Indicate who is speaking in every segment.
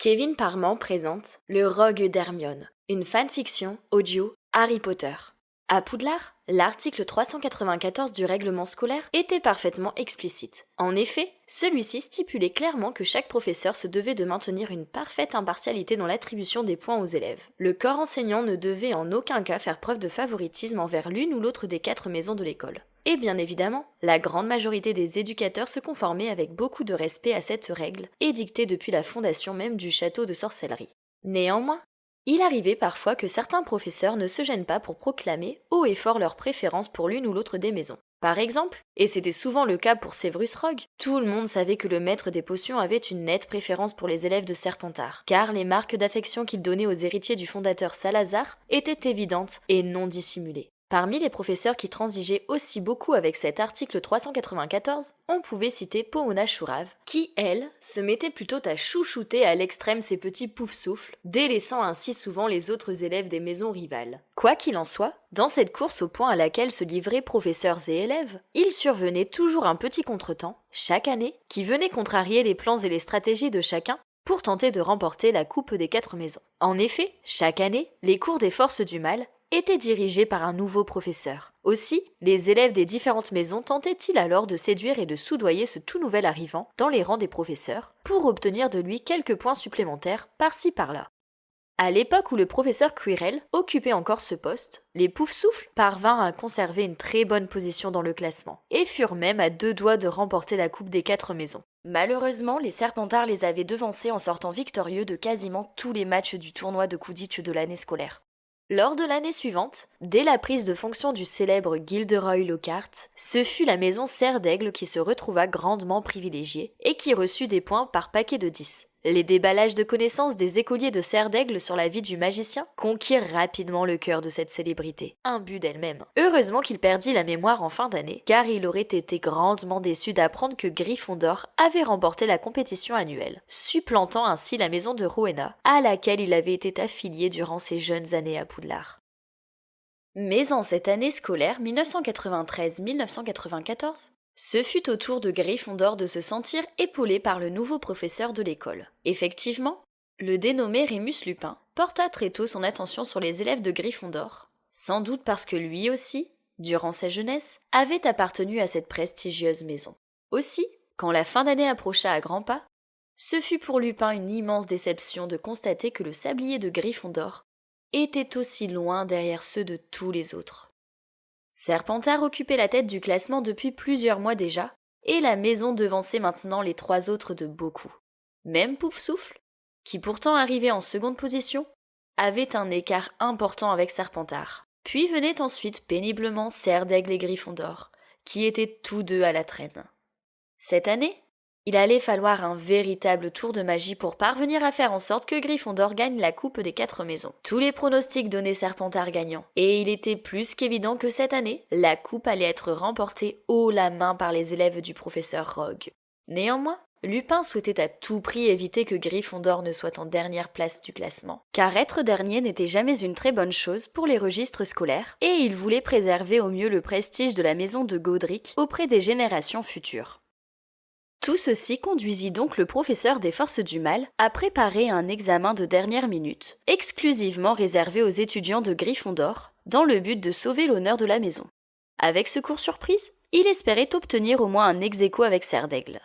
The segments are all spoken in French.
Speaker 1: Kevin Parman présente Le Rogue d'Hermione, une fanfiction audio Harry Potter. À Poudlard, l'article 394 du règlement scolaire était parfaitement explicite. En effet, celui-ci stipulait clairement que chaque professeur se devait de maintenir une parfaite impartialité dans l'attribution des points aux élèves. Le corps enseignant ne devait en aucun cas faire preuve de favoritisme envers l'une ou l'autre des 4 maisons de l'école. Et bien évidemment, la grande majorité des éducateurs se conformaient avec beaucoup de respect à cette règle, édictée depuis la fondation même du château de sorcellerie. Néanmoins, il arrivait parfois que certains professeurs ne se gênent pas pour proclamer haut et fort leur préférence pour l'une ou l'autre des maisons. Par exemple, et c'était souvent le cas pour Severus Rogue, tout le monde savait que le maître des potions avait une nette préférence pour les élèves de Serpentard, car les marques d'affection qu'il donnait aux héritiers du fondateur Salazar étaient évidentes et non dissimulées. Parmi les professeurs qui transigeaient aussi beaucoup avec cet article 394, on pouvait citer Pomona Chourave, qui, elle, se mettait plutôt à chouchouter à l'extrême ses petits poufs-souffles, délaissant ainsi souvent les autres élèves des maisons rivales. Quoi qu'il en soit, dans cette course au point à laquelle se livraient professeurs et élèves, il survenait toujours un petit contretemps, chaque année, qui venait contrarier les plans et les stratégies de chacun pour tenter de remporter la coupe des 4 maisons. En effet, chaque année, les cours des forces du mal était dirigé par un nouveau professeur. Aussi, les élèves des différentes maisons tentaient-ils alors de séduire et de soudoyer ce tout nouvel arrivant dans les rangs des professeurs pour obtenir de lui quelques points supplémentaires par-ci par-là. À l'époque où le professeur Quirrell occupait encore ce poste, les Poufsouffles parvinrent à conserver une très bonne position dans le classement et furent même à 2 doigts de remporter la coupe des 4 maisons. Malheureusement, les Serpentards les avaient devancés en sortant victorieux de quasiment tous les matchs du tournoi de Quidditch de l'année scolaire. Lors de l'année suivante, dès la prise de fonction du célèbre Gilderoy Lockhart, ce fut la maison Serre d'Aigle qui se retrouva grandement privilégiée et qui reçut des points par paquet de 10. Les déballages de connaissances des écoliers de Serre d'Aigle sur la vie du magicien conquirent rapidement le cœur de cette célébrité, imbue d'elle-même. Heureusement qu'il perdit la mémoire en fin d'année, car il aurait été grandement déçu d'apprendre que Gryffondor avait remporté la compétition annuelle, supplantant ainsi la maison de Rowena, à laquelle il avait été affilié durant ses jeunes années à Poudlard. Mais en cette année scolaire 1993-1994, ce fut au tour de Gryffondor de se sentir épaulé par le nouveau professeur de l'école. Effectivement, le dénommé Rémus Lupin porta très tôt son attention sur les élèves de Gryffondor, sans doute parce que lui aussi, durant sa jeunesse, avait appartenu à cette prestigieuse maison. Aussi, quand la fin d'année approcha à grands pas, ce fut pour Lupin une immense déception de constater que le sablier de Gryffondor était aussi loin derrière ceux de tous les autres. Serpentard occupait la tête du classement depuis plusieurs mois déjà, et la maison devançait maintenant les 3 autres de beaucoup. Même Poufsouffle, qui pourtant arrivait en seconde position, avait un écart important avec Serpentard. Puis venaient ensuite péniblement Serre d'Aigle et Gryffondor, qui étaient tous deux à la traîne. Cette année, il allait falloir un véritable tour de magie pour parvenir à faire en sorte que Gryffondor gagne la coupe des 4 maisons. Tous les pronostics donnaient Serpentard gagnant, et il était plus qu'évident que cette année, la coupe allait être remportée haut la main par les élèves du professeur Rogue. Néanmoins, Lupin souhaitait à tout prix éviter que Gryffondor ne soit en dernière place du classement, car être dernier n'était jamais une très bonne chose pour les registres scolaires, et il voulait préserver au mieux le prestige de la maison de Godric auprès des générations futures. Tout ceci conduisit donc le professeur des forces du mal à préparer un examen de dernière minute, exclusivement réservé aux étudiants de Gryffondor, dans le but de sauver l'honneur de la maison. Avec ce cours surprise, il espérait obtenir au moins un ex-aequo avec Serre d'Aigle.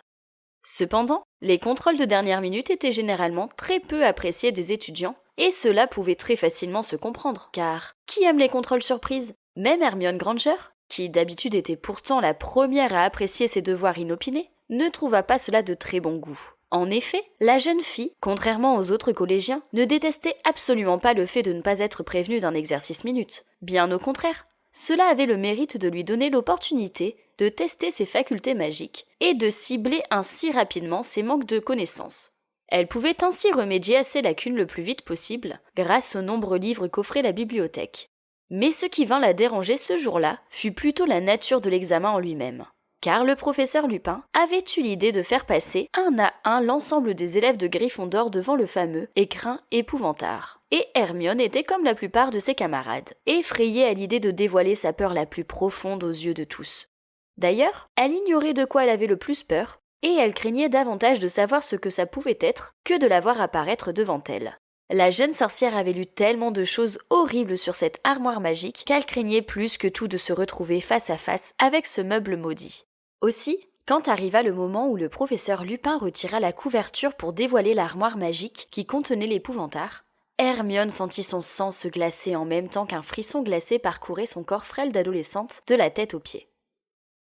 Speaker 1: Cependant, les contrôles de dernière minute étaient généralement très peu appréciés des étudiants, et cela pouvait très facilement se comprendre, car qui aime les contrôles surprises ? Même Hermione Granger, qui d'habitude était pourtant la première à apprécier ses devoirs inopinés, ne trouva pas cela de très bon goût. En effet, la jeune fille, contrairement aux autres collégiens, ne détestait absolument pas le fait de ne pas être prévenue d'un exercice minute. Bien au contraire, cela avait le mérite de lui donner l'opportunité de tester ses facultés magiques et de cibler ainsi rapidement ses manques de connaissances. Elle pouvait ainsi remédier à ses lacunes le plus vite possible, grâce aux nombreux livres qu'offrait la bibliothèque. Mais ce qui vint la déranger ce jour-là fut plutôt la nature de l'examen en lui-même. Car le professeur Lupin avait eu l'idée de faire passer un à un l'ensemble des élèves de Gryffondor devant le fameux écrin épouvantard. Et Hermione était comme la plupart de ses camarades, effrayée à l'idée de dévoiler sa peur la plus profonde aux yeux de tous. D'ailleurs, elle ignorait de quoi elle avait le plus peur, et elle craignait davantage de savoir ce que ça pouvait être que de la voir apparaître devant elle. La jeune sorcière avait lu tellement de choses horribles sur cette armoire magique qu'elle craignait plus que tout de se retrouver face à face avec ce meuble maudit. Aussi, quand arriva le moment où le professeur Lupin retira la couverture pour dévoiler l'armoire magique qui contenait l'épouvantard, Hermione sentit son sang se glacer en même temps qu'un frisson glacé parcourait son corps frêle d'adolescente de la tête aux pieds.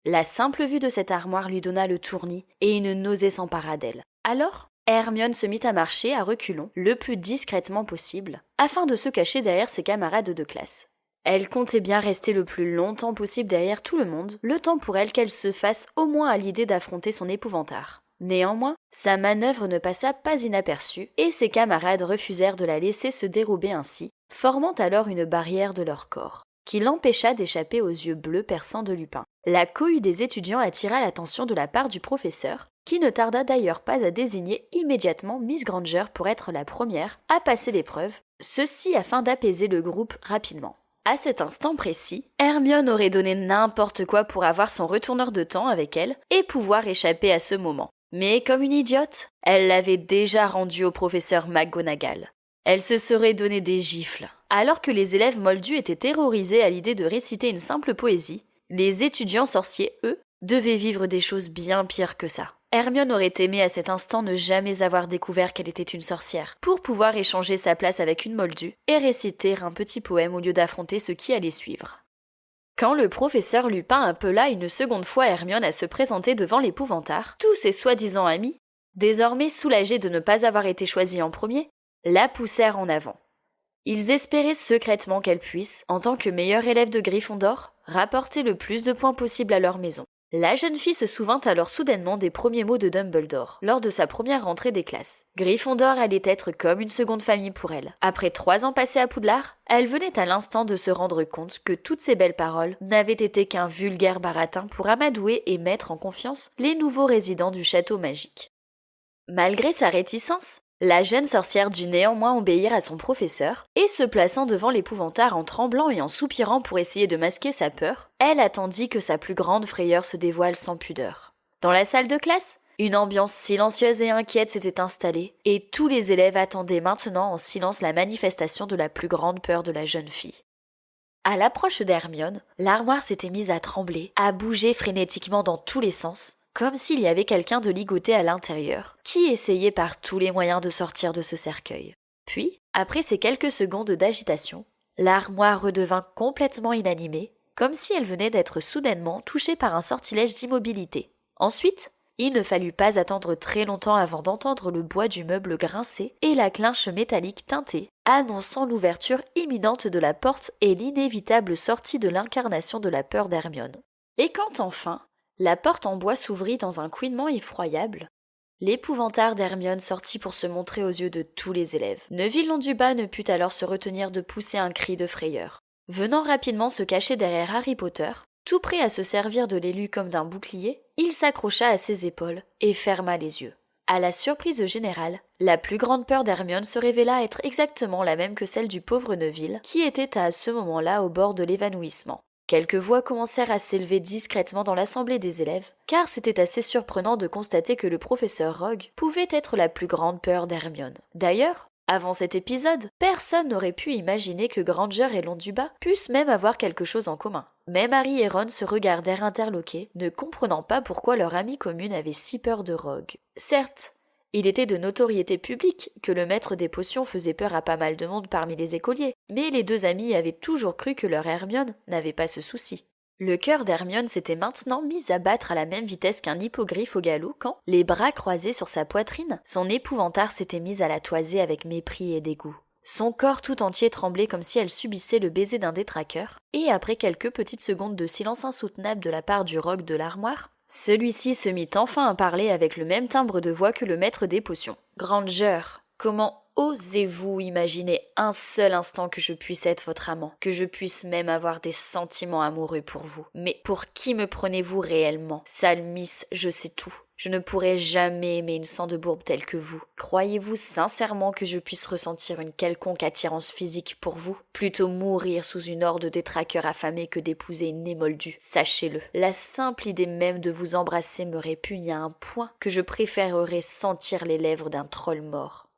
Speaker 1: La simple vue de cette armoire lui donna le tournis et une nausée s'empara d'elle. Alors, Hermione se mit à marcher à reculons, le plus discrètement possible, afin de se cacher derrière ses camarades de classe. Elle comptait bien rester le plus longtemps possible derrière tout le monde, le temps pour elle qu'elle se fasse au moins à l'idée d'affronter son épouvantard. Néanmoins, sa manœuvre ne passa pas inaperçue, et ses camarades refusèrent de la laisser se dérober ainsi, formant alors une barrière de leur corps, qui l'empêcha d'échapper aux yeux bleus perçants de Lupin. La cohue des étudiants attira l'attention de la part du professeur, qui ne tarda d'ailleurs pas à désigner immédiatement Miss Granger pour être la première à passer l'épreuve, ceci afin d'apaiser le groupe rapidement. À cet instant précis, Hermione aurait donné n'importe quoi pour avoir son retourneur de temps avec elle et pouvoir échapper à ce moment. Mais comme une idiote, elle l'avait déjà rendu au professeur McGonagall. Elle se serait donné des gifles. Alors que les élèves moldus étaient terrorisés à l'idée de réciter une simple poésie, les étudiants sorciers, eux, devaient vivre des choses bien pires que ça. Hermione aurait aimé à cet instant ne jamais avoir découvert qu'elle était une sorcière, pour pouvoir échanger sa place avec une moldue et réciter un petit poème au lieu d'affronter ce qui allait suivre. Quand le professeur Lupin appela une seconde fois Hermione à se présenter devant l'épouvantard, tous ses soi-disant amis, désormais soulagés de ne pas avoir été choisis en premier, la poussèrent en avant. Ils espéraient secrètement qu'elle puisse, en tant que meilleure élève de Gryffondor, rapporter le plus de points possible à leur maison. La jeune fille se souvint alors soudainement des premiers mots de Dumbledore, lors de sa première rentrée des classes. Gryffondor allait être comme une seconde famille pour elle. Après 3 ans passés à Poudlard, elle venait à l'instant de se rendre compte que toutes ces belles paroles n'avaient été qu'un vulgaire baratin pour amadouer et mettre en confiance les nouveaux résidents du château magique. Malgré sa réticence, la jeune sorcière dut néanmoins obéir à son professeur, et se plaçant devant l'épouvantard en tremblant et en soupirant pour essayer de masquer sa peur, elle attendit que sa plus grande frayeur se dévoile sans pudeur. Dans la salle de classe, une ambiance silencieuse et inquiète s'était installée, et tous les élèves attendaient maintenant en silence la manifestation de la plus grande peur de la jeune fille. À l'approche d'Hermione, l'armoire s'était mise à trembler, à bouger frénétiquement dans tous les sens, comme s'il y avait quelqu'un de ligoté à l'intérieur, qui essayait par tous les moyens de sortir de ce cercueil. Puis, après ces quelques secondes d'agitation, l'armoire redevint complètement inanimée, comme si elle venait d'être soudainement touchée par un sortilège d'immobilité. Ensuite, il ne fallut pas attendre très longtemps avant d'entendre le bois du meuble grincer et la clinche métallique teinter, annonçant l'ouverture imminente de la porte et l'inévitable sortie de l'incarnation de la peur d'Hermione. Et quand enfin, la porte en bois s'ouvrit dans un couinement effroyable, l'épouvantard d'Hermione sortit pour se montrer aux yeux de tous les élèves. Neville Londubat ne put alors se retenir de pousser un cri de frayeur. Venant rapidement se cacher derrière Harry Potter, tout prêt à se servir de l'élu comme d'un bouclier, il s'accrocha à ses épaules et ferma les yeux. À la surprise générale, la plus grande peur d'Hermione se révéla être exactement la même que celle du pauvre Neville, qui était à ce moment-là au bord de l'évanouissement. Quelques voix commencèrent à s'élever discrètement dans l'assemblée des élèves, car c'était assez surprenant de constater que le professeur Rogue pouvait être la plus grande peur d'Hermione. D'ailleurs, avant cet épisode, personne n'aurait pu imaginer que Granger et Londubat pussent même avoir quelque chose en commun. Même Harry et Ron se regardèrent interloqués, ne comprenant pas pourquoi leur amie commune avait si peur de Rogue. Certes, il était de notoriété publique que le maître des potions faisait peur à pas mal de monde parmi les écoliers, mais les deux amis avaient toujours cru que leur Hermione n'avait pas ce souci. Le cœur d'Hermione s'était maintenant mis à battre à la même vitesse qu'un hippogriffe au galop quand, les bras croisés sur sa poitrine, son épouvantard s'était mis à la toiser avec mépris et dégoût. Son corps tout entier tremblait comme si elle subissait le baiser d'un détraqueur, et après quelques petites secondes de silence insoutenable de la part du rogue de l'armoire, celui-ci se mit enfin à parler avec le même timbre de voix que le maître des potions. « Granger, comment osez-vous imaginer un seul instant que je puisse être votre amant, que je puisse même avoir des sentiments amoureux pour vous? Mais pour qui me prenez-vous réellement? Sale miss, je sais tout. Je ne pourrai jamais aimer une Sandebourbe telle que vous. Croyez-vous sincèrement que je puisse ressentir une quelconque attirance physique pour vous? Plutôt mourir sous une horde de détraqueurs affamés que d'épouser une émoldue. Sachez-le, la simple idée même de vous embrasser me répugne à un point que je préférerais sentir les lèvres d'un troll mort. »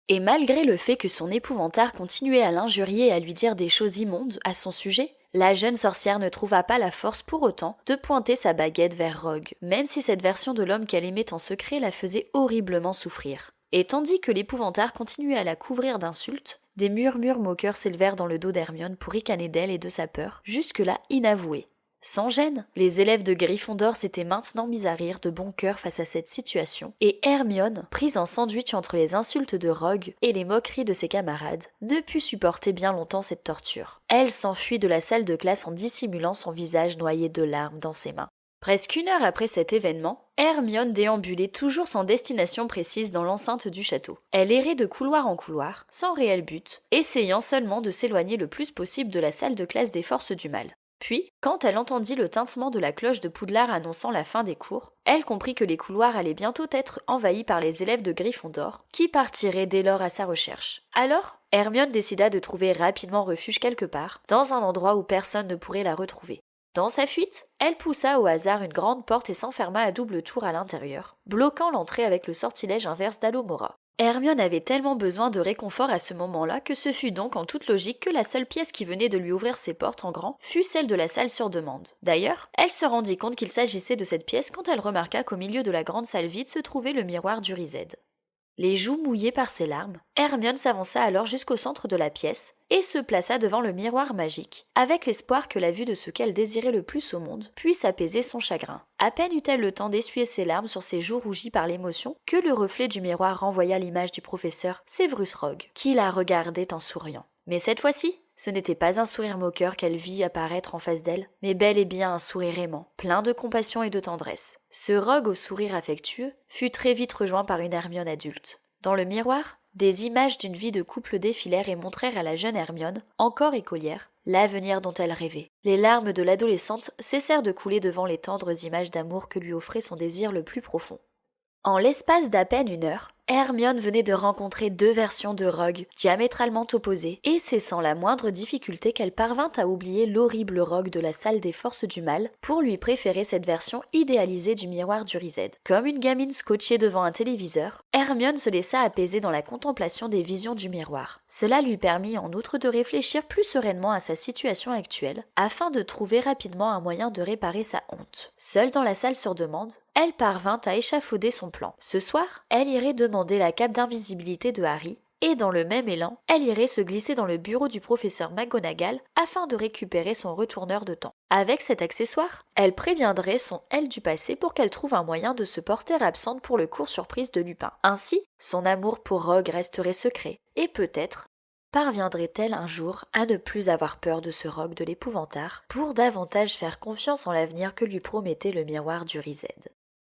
Speaker 1: Et malgré le fait que son épouvantard continuait à l'injurier et à lui dire des choses immondes à son sujet, la jeune sorcière ne trouva pas la force pour autant de pointer sa baguette vers Rogue, même si cette version de l'homme qu'elle aimait en secret la faisait horriblement souffrir. Et tandis que l'épouvantard continuait à la couvrir d'insultes, des murmures moqueurs s'élevèrent dans le dos d'Hermione pour ricaner d'elle et de sa peur, jusque-là inavouée. Sans gêne, les élèves de Gryffondor s'étaient maintenant mis à rire de bon cœur face à cette situation, et Hermione, prise en sandwich entre les insultes de Rogue et les moqueries de ses camarades, ne put supporter bien longtemps cette torture. Elle s'enfuit de la salle de classe en dissimulant son visage noyé de larmes dans ses mains. Presque une heure après cet événement, Hermione déambulait toujours sans destination précise dans l'enceinte du château. Elle errait de couloir en couloir, sans réel but, essayant seulement de s'éloigner le plus possible de la salle de classe des forces du mal. Puis, quand elle entendit le tintement de la cloche de Poudlard annonçant la fin des cours, elle comprit que les couloirs allaient bientôt être envahis par les élèves de Gryffondor, qui partiraient dès lors à sa recherche. Alors, Hermione décida de trouver rapidement refuge quelque part, dans un endroit où personne ne pourrait la retrouver. Dans sa fuite, elle poussa au hasard une grande porte et s'enferma à double tour à l'intérieur, bloquant l'entrée avec le sortilège inverse d'Alomora. Hermione avait tellement besoin de réconfort à ce moment-là que ce fut donc en toute logique que la seule pièce qui venait de lui ouvrir ses portes en grand fut celle de la salle sur demande. D'ailleurs, elle se rendit compte qu'il s'agissait de cette pièce quand elle remarqua qu'au milieu de la grande salle vide se trouvait le miroir d'Urized. Les joues mouillées par ses larmes, Hermione s'avança alors jusqu'au centre de la pièce et se plaça devant le miroir magique, avec l'espoir que la vue de ce qu'elle désirait le plus au monde puisse apaiser son chagrin. À peine eut-elle le temps d'essuyer ses larmes sur ses joues rougies par l'émotion que le reflet du miroir renvoya l'image du professeur Severus Rogue, qui la regardait en souriant. Mais cette fois-ci, ce n'était pas un sourire moqueur qu'elle vit apparaître en face d'elle, mais bel et bien un sourire aimant, plein de compassion et de tendresse. Ce Rogue au sourire affectueux fut très vite rejoint par une Hermione adulte. Dans le miroir, des images d'une vie de couple défilèrent et montrèrent à la jeune Hermione, encore écolière, l'avenir dont elle rêvait. Les larmes de l'adolescente cessèrent de couler devant les tendres images d'amour que lui offrait son désir le plus profond. En l'espace d'à peine une heure, Hermione venait de rencontrer deux versions de Rogue diamétralement opposées, et c'est sans la moindre difficulté qu'elle parvint à oublier l'horrible Rogue de la salle des forces du mal pour lui préférer cette version idéalisée du miroir d'Urized. Comme une gamine scotchée devant un téléviseur, Hermione se laissa apaiser dans la contemplation des visions du miroir. Cela lui permit en outre de réfléchir plus sereinement à sa situation actuelle, afin de trouver rapidement un moyen de réparer sa honte. Seule dans la salle sur demande, elle parvint à échafauder son plan. Ce soir, elle irait demander la cape d'invisibilité de Harry, et dans le même élan, elle irait se glisser dans le bureau du professeur McGonagall afin de récupérer son retourneur de temps. Avec cet accessoire, elle préviendrait son elle du passé pour qu'elle trouve un moyen de se porter absente pour le cours surprise de Lupin. Ainsi, son amour pour Rogue resterait secret, et peut-être parviendrait-elle un jour à ne plus avoir peur de ce Rogue de l'épouvantard pour davantage faire confiance en l'avenir que lui promettait le miroir d'Urized.